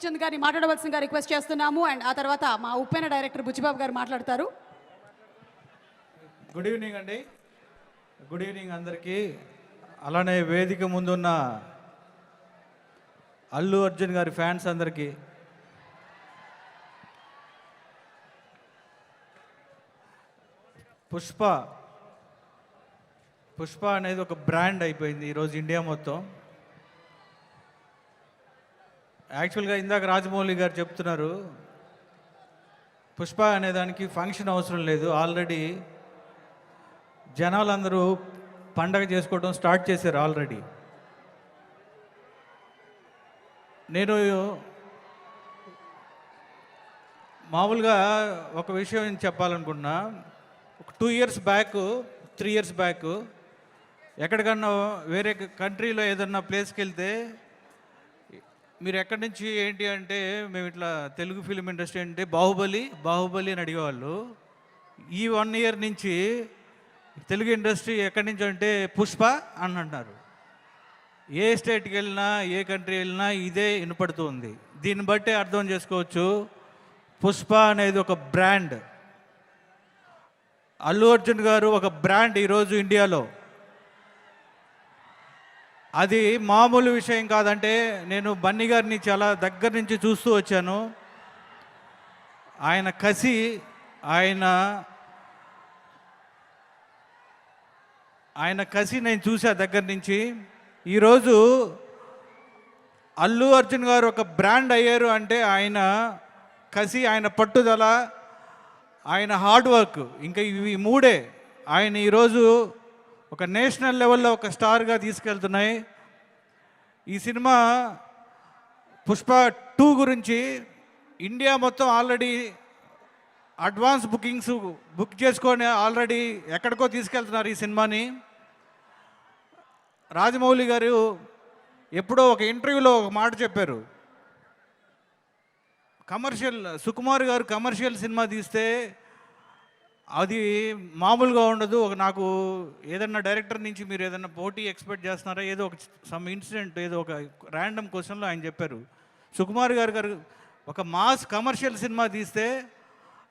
గోపీచంద్ గారిని మాట్లాడవలసిందిగా రిక్వెస్ట్ చేస్తున్నాము. అండ్ ఆ తర్వాత మా ఉప్పెన డైరెక్టర్ బుచ్చిబాబు గారు మాట్లాడతారు. గుడ్ ఈవినింగ్ అండి. గుడ్ ఈవినింగ్ అందరికీ. అలానే వేదిక ముందున్న అల్లు అర్జున్ గారి ఫ్యాన్స్ అందరికీ, పుష్ప అనేది ఒక బ్రాండ్ అయిపోయింది ఈరోజు ఇండియా మొత్తం. యాక్చువల్గా ఇందాక రాజమౌళి గారు చెప్తున్నారు, పుష్ప అనేదానికి ఫంక్షన్ అవసరం లేదు, ఆల్రెడీ జనాలందరూ పండగ చేసుకోవడం స్టార్ట్ చేశారు ఆల్రెడీ. నేను మామూలుగా ఒక విషయం చెప్పాలనుకున్నా. ఒక 2 years బ్యాక్ 3 years బ్యాక్ ఎక్కడికన్నా వేరే కంట్రీలో ఏదన్నా ప్లేస్కి వెళ్తే మీరు ఎక్కడి నుంచి ఏంటి అంటే మేము ఇట్లా తెలుగు ఫిలిం ఇండస్ట్రీ అంటే బాహుబలి అని అడిగేవాళ్ళు. ఈ 1 year నుంచి తెలుగు ఇండస్ట్రీ ఎక్కడి నుంచి అంటే పుష్ప అని అంటున్నారు. ఏ స్టేట్కి వెళ్ళినా ఏ కంట్రీ వెళ్ళినా ఇదే వినపడుతుంది. దీన్ని బట్టే అర్థం చేసుకోవచ్చు, పుష్ప అనేది ఒక బ్రాండ్. అల్లు అర్జున్ గారు ఒక బ్రాండ్ ఈరోజు ఇండియాలో. అది మామూలు విషయం కాదంటే, నేను బన్నీ గారిని చాలా దగ్గర నుంచి చూస్తూ వచ్చాను. ఆయన కసి, ఆయన కసి నేను చూసా దగ్గర నుంచి. ఈరోజు అల్లు అర్జున్ గారు ఒక బ్రాండ్ అయ్యారు అంటే ఆయన కసి, ఆయన పట్టుదల, ఆయన హార్డ్ వర్క్, ఇంకా ఇవి మూడే ఆయన ఈరోజు ఒక నేషనల్ లెవెల్లో ఒక స్టార్గా తీసుకెళ్తున్నాయి. ఈ సినిమా పుష్ప 2 గురించి ఇండియా మొత్తం ఆల్రెడీ అడ్వాన్స్ బుక్ చేసుకొని ఆల్రెడీ ఎక్కడికో తీసుకెళ్తున్నారు ఈ సినిమాని. రాజమౌళి గారు ఎప్పుడో ఒక ఇంటర్వ్యూలో ఒక మాట చెప్పారు, సుకుమార్ గారు కమర్షియల్ సినిమా తీస్తే అది మామూలుగా ఉండదు. నాకు ఏదన్నా డైరెక్టర్ నుంచి మీరు ఏదన్నా పోటీ ఎక్స్పెక్ట్ చేస్తున్నారా, ఏదో ఒక సమ్ ఇన్సిడెంట్, ఏదో ఒక ర్యాండమ్ క్వశ్చన్లో ఆయన చెప్పారు, సుకుమార్ గారు ఒక మాస్ కమర్షియల్ సినిమా తీస్తే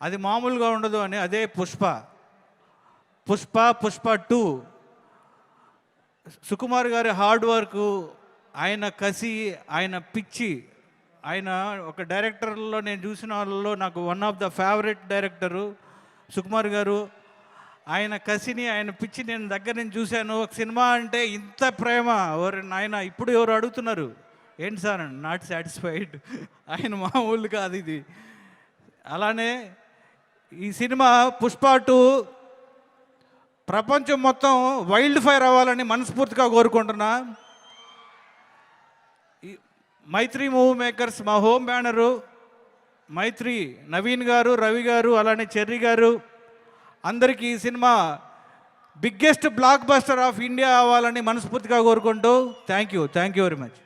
అది మామూలుగా ఉండదు అని. అదే పుష్ప 2 సుకుమార్ గారి హార్డ్ వర్క్, ఆయన కసి, ఆయన పిచ్చి, ఆయన ఒక డైరెక్టర్లో నేను చూసిన వాళ్ళలో నాకు one of the favourite director Sukumar గారు. ఆయన కసిని, ఆయన పిచ్చి నేను దగ్గర నుంచి చూశాను. ఒక సినిమా అంటే ఇంత ప్రేమ, ఆయన ఇప్పుడు ఎవరు అడుగుతున్నారు ఏంటి సార్, నాట్ సాటిస్ఫైడ్. ఆయన మామూలు కాదు ఇది. అలానే ఈ సినిమా పుష్ప 2 ప్రపంచం మొత్తం వైల్డ్ ఫైర్ అవ్వాలని మనస్ఫూర్తిగా కోరుకుంటున్నా. మైత్రి మూవీ మేకర్స్, మా హోమ్ బ్యానరు మైత్రి, నవీన్ గారు, రవి గారు, అలానే చెర్రీ గారు, అందరికీ ఈ cinema biggest block buster of India అవ్వాలని మనస్ఫూర్తిగా కోరుకుంటూ థ్యాంక్ యూ వెరీ మచ్.